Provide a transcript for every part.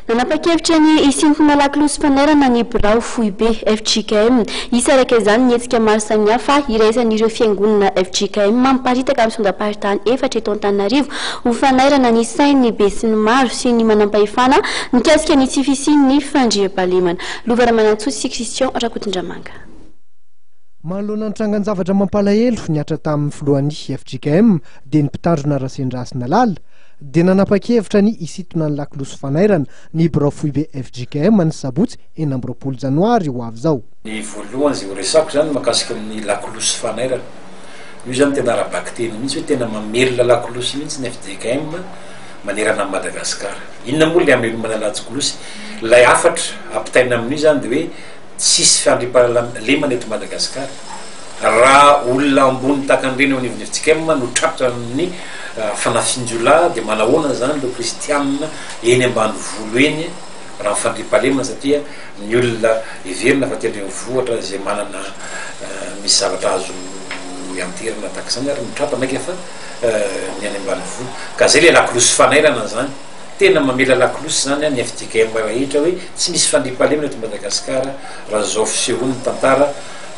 Nanapa-kevitra ny isintina lakolosy fanerana ny birao foibe FJKM. Isa araka izany ny hetsika maro samihafa iraisan'ireo fiangonana FJKM mamparitaka amin'ny sondam-paritany efatra eto Antananarivo ho fanairana ny sainy be sy ny maro sy ny manampahefana mikasika ny tsy fisian'ny fandriam-pahalemana. Lovaramanantsoa Christian Rakotondramanga. Manoloana ny trangan-javatra mampalahelo niatra tamin'ny filohan'ny FJKM dia ny mpitandrina Rasendrasina Lala dia nanapa-kevitra ny isintona ny lakolosy fanairana ny birao foibe FJKM ny sabotsy 9 Janoary ho avy zao. Ny voalohany zay ho resako zany makasika amin'ny lakolosy fanairana. Io zany tena arabaky teny mihitsy hoe tena mamelona lakolosy mihitsy ny FJKM manerana amin'ny Madagasikara. Inona moa le amelomana lakolosy? Ilay afatra ampitaina amin'io zany dia hoe tsisy fandriam-pahalemana eto Madagasikara. Raha olona ambony takan'ireny ao anivon'ny FJKM no trapotra amin'ny fanafinjolahy dia manahoana zany le kristianina eny ambanivolo eny raha fandriam-pahalemana satria ny olona heverina fa tendrenivohitra izay manana misy zavatra azo ianterana tahaka izany ary mitrapa maika fa ny any ambanivolo. Ka zay le lakolosy fanairana zany. Tena mamela lakolosy zany ny FJKM rehetra hoe tsy misy fandriam-pahalemana eto Madagasikara raha zao fisehoany tantara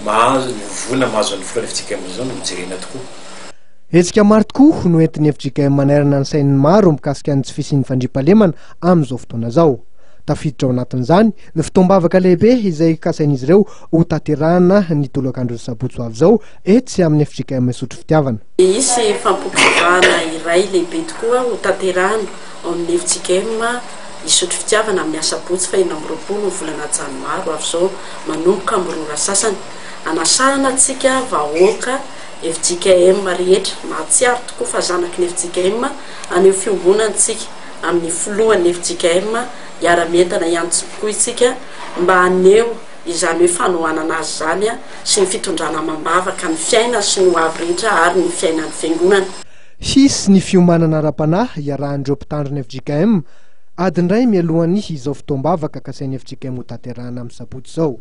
mahazo vona mahazo ny folany FJKM zao no mijerena tokoa. Hetsika maro tokoa no entin'ny FJKM manerana ny sainy maro mikasika ny tsy fisian'ny fandriam-pahalemana amin'izao fotoana zao. Tafiditra ao anatin'izany ny fotoam-bavaka lehibe izay kasain'izy ireo ho tanterahana ny tolakandro sabotsy ho avy zao etsy amin'ny FJKM Sotro Fitiavana. Isy fampokizana iray lehibe tokoa ho tanterahana ao amin'ny FJKM Sotro Fitiavana amin'ny asabotsy fa 9 volana Janoary ho avy zao manomboka mirora sasany. Anasarana antsika vahoaka FJKM rehetra mahatsiaro tokoa fa zanaky ny FJKM aneo fiangonantsika amin'ny filohan'ny FJKM iara-mentana ihany tokoa isika mba aneo izany hoe fanohanana azy zany sy ny fitondrana mambavaka ny fiaina sy ny hoavy rehetra ary ny fiainan'ny fiangonana. Hisy ny fiomanana ara-panahy iarahan'ireo mpitandrina FJKM adin'iray mialohan'ny izao fotoam-bavaka kasain'ny FJKM ho tanterahana amin'ny sabotsy zao.